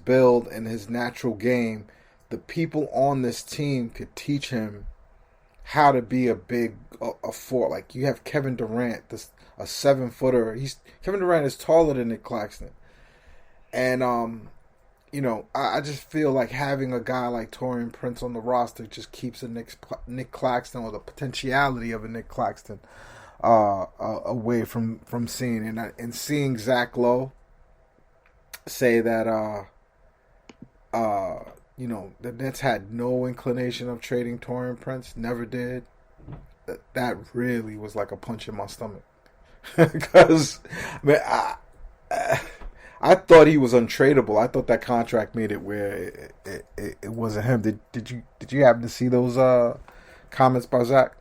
build and his natural game, the people on this team could teach him how to be a four. Like you have Kevin Durant, a 7-footer. Kevin Durant is taller than Nick Claxton, and I just feel like having a guy like Taurean Prince on the roster just keeps a Nick Claxton, or the potentiality of a Nick Claxton, away from seeing. And seeing Zach Lowe say that the Nets had no inclination of trading Taurean Prince, never did. That really was like a punch in my stomach. Because I thought he was untradeable. I thought that contract made it where it wasn't him. Did you happen to see those comments by Zach?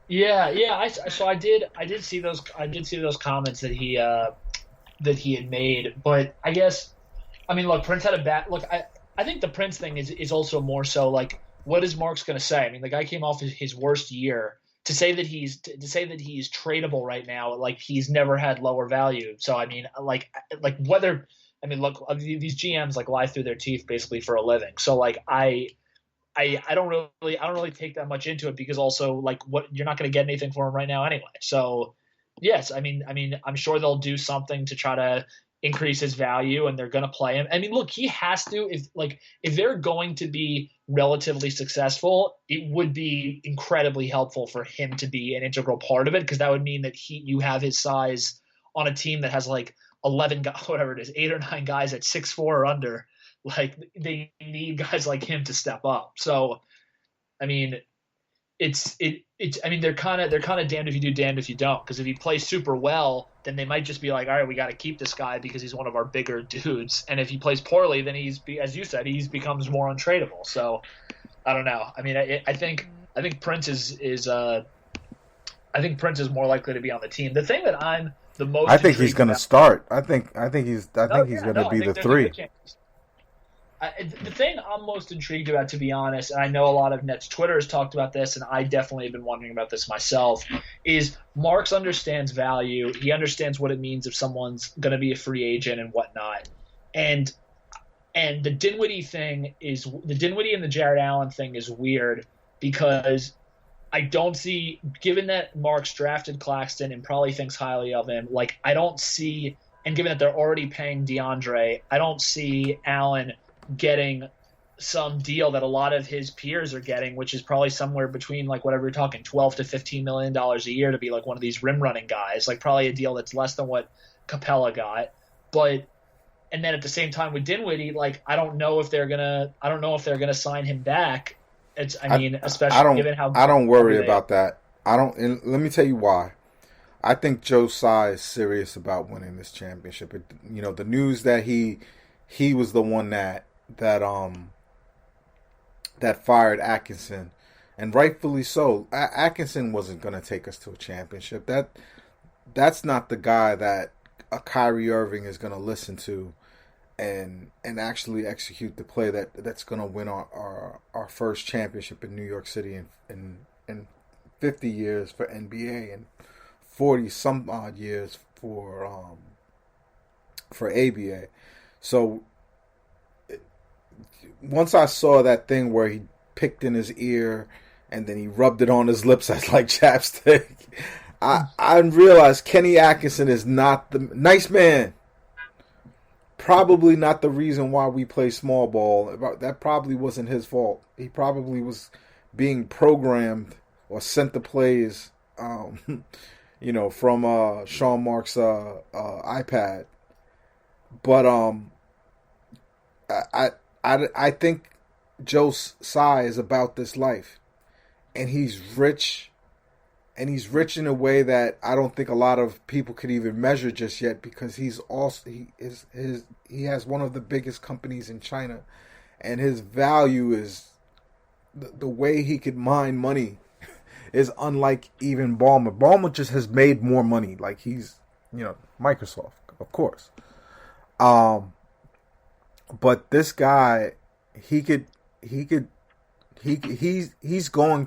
Yeah. I did see those. I did see those comments that he had made. But I guess, I mean, look, Prince had a bad look. I think the Prince thing is also more so like, what is Marks going to say? I mean, the guy came off his worst year. To say that he's tradable right now, like he's never had lower value. So I mean, like whether, I mean, look, these GMs like lie through their teeth basically for a living. So like I don't really take that much into it, because also like what, you're not going to get anything for him right now anyway. So yes, I mean I'm sure they'll do something to try to increase his value, and they're going to play him. I mean, look, he has to, if they're going to be relatively successful, it would be incredibly helpful for him to be an integral part of it, because that would mean that you have his size on a team that has like 11 guys, whatever it is, 8 or 9 guys at 6'4" or under. Like they need guys like him to step up. So, I mean, I mean, they're kind of damned if you do, damned if you don't. Because if he plays super well, then they might just be like, all right, we got to keep this guy because he's one of our bigger dudes. And if he plays poorly, then as you said, he becomes more untradeable. So I don't know. I mean, I think Prince is more likely to be on the team. The thing that I'm the most, I think he's going to start. I think he's going to be the 3. The thing I'm most intrigued about, to be honest, and I know a lot of Nets Twitter has talked about this, and I definitely have been wondering about this myself, is Marks understands value. He understands what it means if someone's going to be a free agent and whatnot. And the Dinwiddie and the Jared Allen thing is weird, because I don't see, given that Marks drafted Claxton and probably thinks highly of him, like I don't see, and given that they're already paying DeAndre, I don't see Allen getting some deal that a lot of his peers are getting, which is probably somewhere between like whatever you're talking, $12 to $15 million a year to be like one of these rim running guys, like probably a deal that's less than what Capella got. But and then at the same time with Dinwiddie, like I don't know if they're gonna sign him back. Especially given how I don't worry about that. And let me tell you why. I think Joe Tsai is serious about winning this championship. The news that he was the one that fired Atkinson, and rightfully so. Atkinson wasn't going to take us to a championship. That's not the guy that a Kyrie Irving is going to listen to and actually execute the play that's going to win our first championship in New York City in 50 years for NBA and 40 some odd years for ABA. So once I saw that thing where he picked in his ear and then he rubbed it on his lips as like chapstick, I realized Kenny Atkinson is not the nice man. Probably not the reason why we play small ball. That probably wasn't his fault. He probably was being programmed or sent the plays, from Sean Marks' iPad. But I think Joe Tsai is about this life, and he's rich, in a way that I don't think a lot of people could even measure just yet, because he has one of the biggest companies in China, and his value is the way he could mine money is unlike even Ballmer. Ballmer just has made more money, like he's Microsoft, of course. But this guy, he's going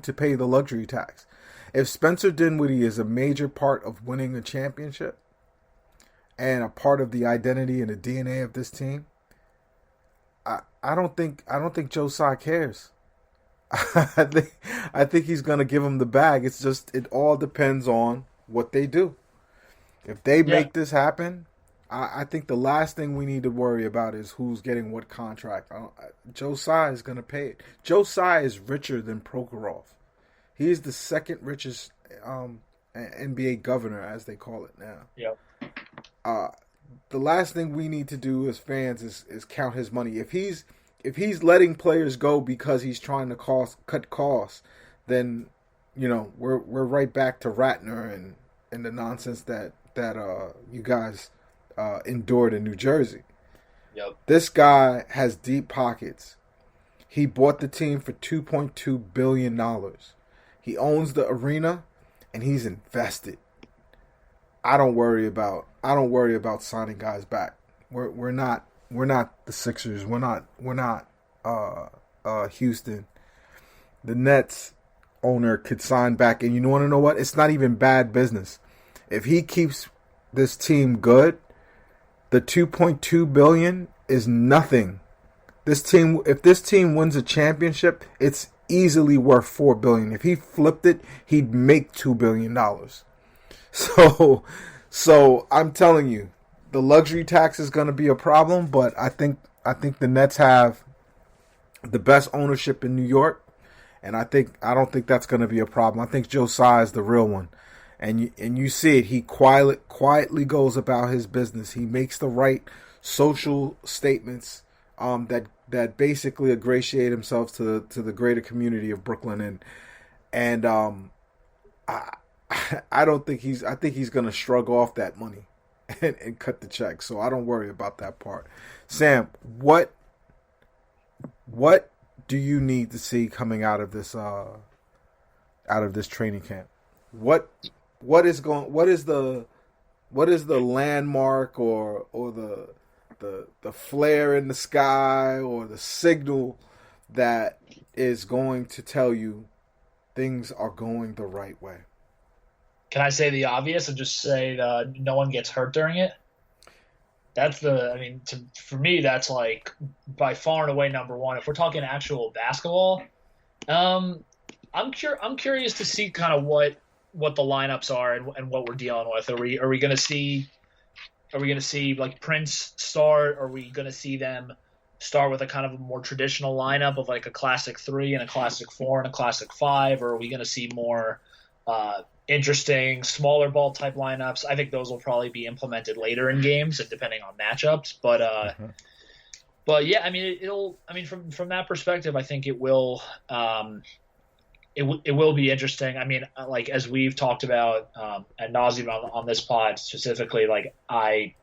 to pay the luxury tax. If Spencer Dinwiddie is a major part of winning a championship and a part of the identity and the DNA of this team, I don't think Joe Tsai cares. I think he's gonna give him the bag. It's just it all depends on what they do. If they Yeah, make this happen, I think the last thing we need to worry about is who's getting what contract. Joe Tsai is gonna pay it. Joe Tsai is richer than Prokhorov. He is the second richest NBA governor, as they call it now. yeah, Uh, the last thing we need to do as fans is count his money. If he's letting players go because he's trying to cut costs, then we're right back to Ratner and the nonsense that you guys endured in New Jersey. yep. This guy has deep pockets. He bought the team for $2.2 billion. He owns the arena, and he's invested. I don't worry about signing guys back. We're not the Sixers. We're not Houston. The Nets owner could sign back, and you want to know what? It's not even bad business. If he keeps this team good, the $2.2 billion is nothing. If this team wins a championship, it's easily worth $4 billion. If he flipped it, he'd make $2 billion. So I'm telling you, the luxury tax is going to be a problem. But I think the Nets have the best ownership in New York, and I don't think that's going to be a problem. I think Joe Tsai is the real one, and you see it. He quietly goes about his business. He makes the right social statements that basically ingratiate himself to the greater community of Brooklyn, and I don't think I think he's gonna shrug off that money and cut the check. So I don't worry about that part. Sam, what do you need to see coming out of this training camp? What is the landmark or the flare in the sky or the signal that is going to tell you things are going the right way? Can I say the obvious and just say no one gets hurt during it? For me, that's like by far and away number one. If we're talking actual basketball, I'm curious to see kind of what the lineups are and what we're dealing with. Are we going to see like Prince start? Are we going to see them start with a kind of a more traditional lineup of like a classic 3 and a classic 4 and a classic 5? Or are we going to see more interesting smaller ball type lineups? I think those will probably be implemented later in games and depending on matchups. But yeah, I mean from that perspective, I think it will it will be interesting. I mean, like as we've talked about ad nauseum on this pod specifically, like I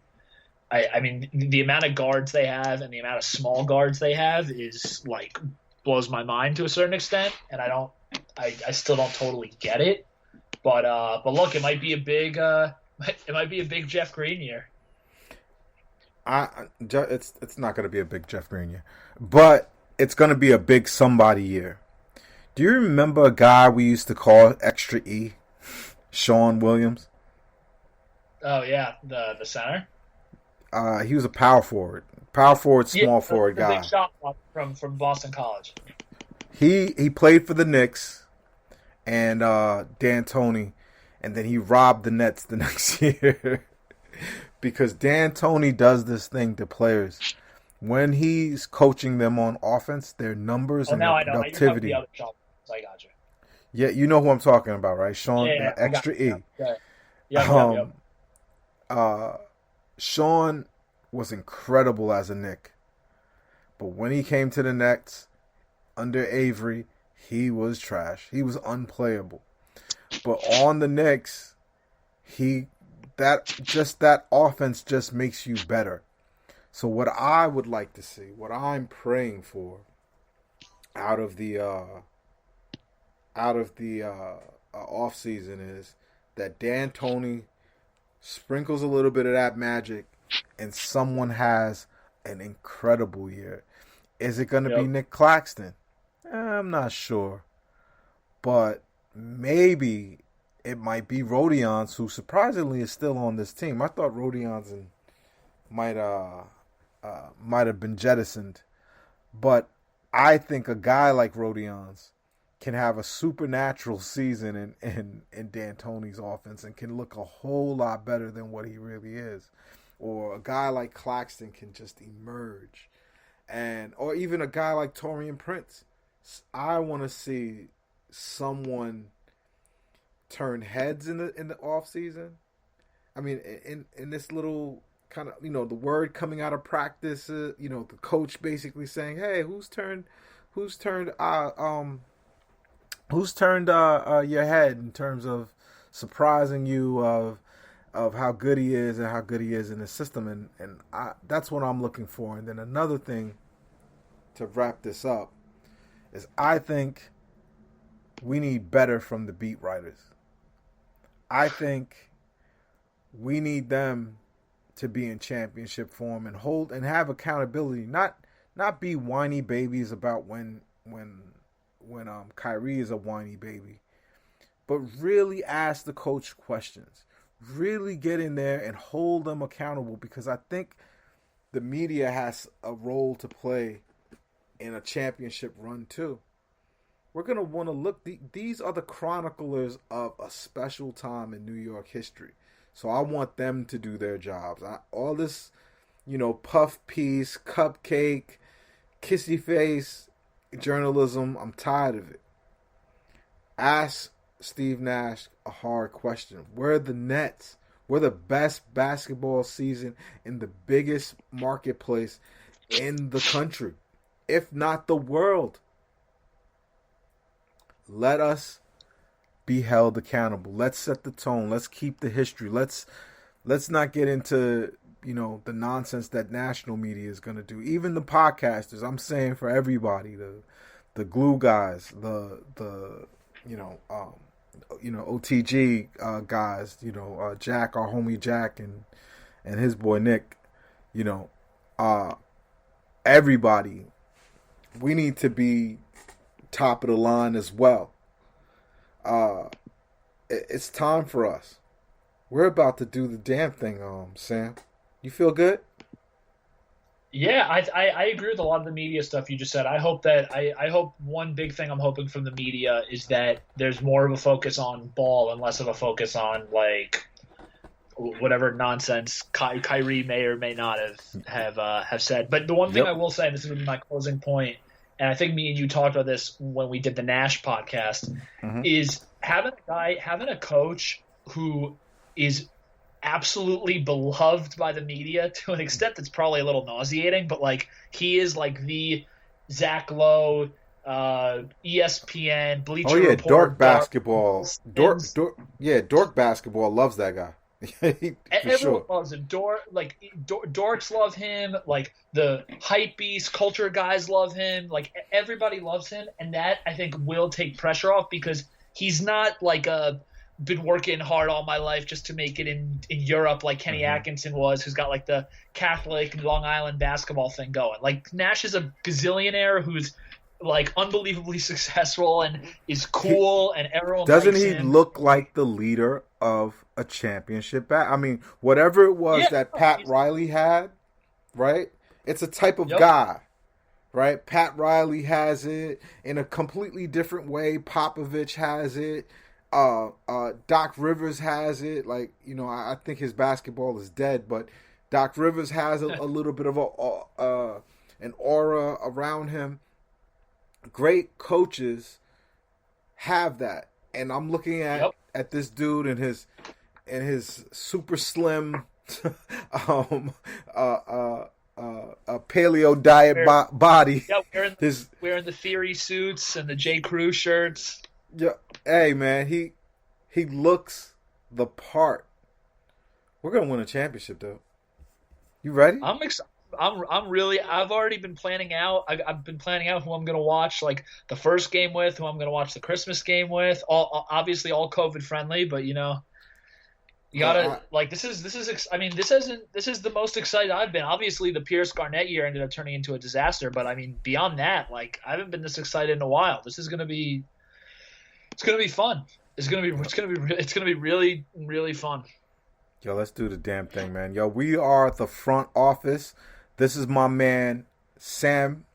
mean the amount of guards they have and the amount of small guards they have is like blows my mind to a certain extent, and I still don't totally get it. But look, it might be a big Jeff Green year. It's not going to be a big Jeff Green year, but it's going to be a big somebody year. Do you remember a guy we used to call Extra E, Sean Williams? Oh yeah, the center. He was a power forward, small forward guy. Big shot from Boston College. He played for the Knicks and D'Antoni, and then he robbed the Nets the next year because D'Antoni does this thing to players. When he's coaching them on offense, their numbers and their productivity. The other shot. I got you. Yeah, you know who I'm talking about, right? Sean, Extra E. Yeah. Sean was incredible as a Knick, but when he came to the Nets under Avery, he was trash. He was unplayable. But on the Knicks, that offense just makes you better. So what I would like to see, what I'm praying for, out of the off season is that D'Antoni sprinkles a little bit of that magic, and someone has an incredible year. Is it going to be Nick Claxton? I'm not sure, but maybe it might be Rodions, who surprisingly is still on this team. I thought Rodions might have been jettisoned, But I think a guy like Rodion's can have a supernatural season in D'Antoni's offense and can look a whole lot better than what he really is. Or a guy like Claxton can just emerge. Or even a guy like Taurean Prince. I want to see someone turn heads in the off season. I mean, in this little kind of, the word coming out of practice, the coach basically saying, "Hey, who's turned your head in terms of surprising you of how good he is and how good he is in the system," and that's what I'm looking for. And then another thing to wrap this up is I think we need better from the beat writers. I think we need them to be in championship form and hold and have accountability, not be whiny babies about when Kyrie is a whiny baby, but really ask the coach questions. Really get in there and hold them accountable, because I think the media has a role to play in a championship run too. We're going to want to look. These are the chroniclers of a special time in New York history. So I want them to do their jobs. All this, puff piece, cupcake, kissy face journalism, I'm tired of it. Ask Steve Nash a hard question. Where are the Nets? We're the best basketball season in the biggest marketplace in the country, if not the world. Let us be held accountable. Let's set the tone. Let's keep the history. Let's not get into, the nonsense that national media is going to do. Even the podcasters, I'm saying for everybody, the glue guys, the OTG guys, Jack, our homie Jack, and his boy Nick, everybody, we need to be top of the line as well. It's time for us. We're about to do the damn thing, Sam. You feel good? Yeah, I agree with a lot of the media stuff you just said. I hope one big thing I'm hoping from the media is that there's more of a focus on ball and less of a focus on like whatever nonsense Kyrie may or may not have said. But the one thing I will say, and this is my closing point, and I think me and you talked about this when we did the Nash podcast, is having a coach who is absolutely beloved by the media to an extent that's probably a little nauseating, but like he is like the Zach Lowe, ESPN, Bleacher Report. Dork basketball. Dork basketball loves that guy. Everyone loves him. Dorks love him. Like the hype beast, culture guys love him. Like everybody loves him, and that I think will take pressure off because he's not like been working hard all my life just to make it in Europe like Kenny Atkinson was, who's got like the Catholic Long Island basketball thing going. Like Nash is a gazillionaire who's like unbelievably successful and is cool, and everyone doesn't likes he him. Look like the leader of a championship I mean, whatever it was that Pat Riley had, right? It's a type of guy, right? Pat Riley has it in a completely different way. Popovich has it. Doc Rivers has it. Like, I think his basketball is dead, but Doc Rivers has a little bit of an aura around him. Great coaches have that, and I'm looking at this dude and his super slim paleo diet body. Yeah, wearing the Theory suits and the J. Crew shirts. Yeah, hey man, he looks the part. We're gonna win a championship, though. You ready? I'm excited. I've already been planning out. I've been planning out who I'm going to watch, like the first game with, who I'm going to watch the Christmas game with. Obviously all COVID friendly, but you gotta like this is the most excited I've been. Obviously the Pierce Garnett year ended up turning into a disaster, but I mean beyond that, like I haven't been this excited in a while. It's gonna be fun. It's gonna be really, really fun. Yo, let's do the damn thing, man. Yo, we are the front office. This is my man, Sam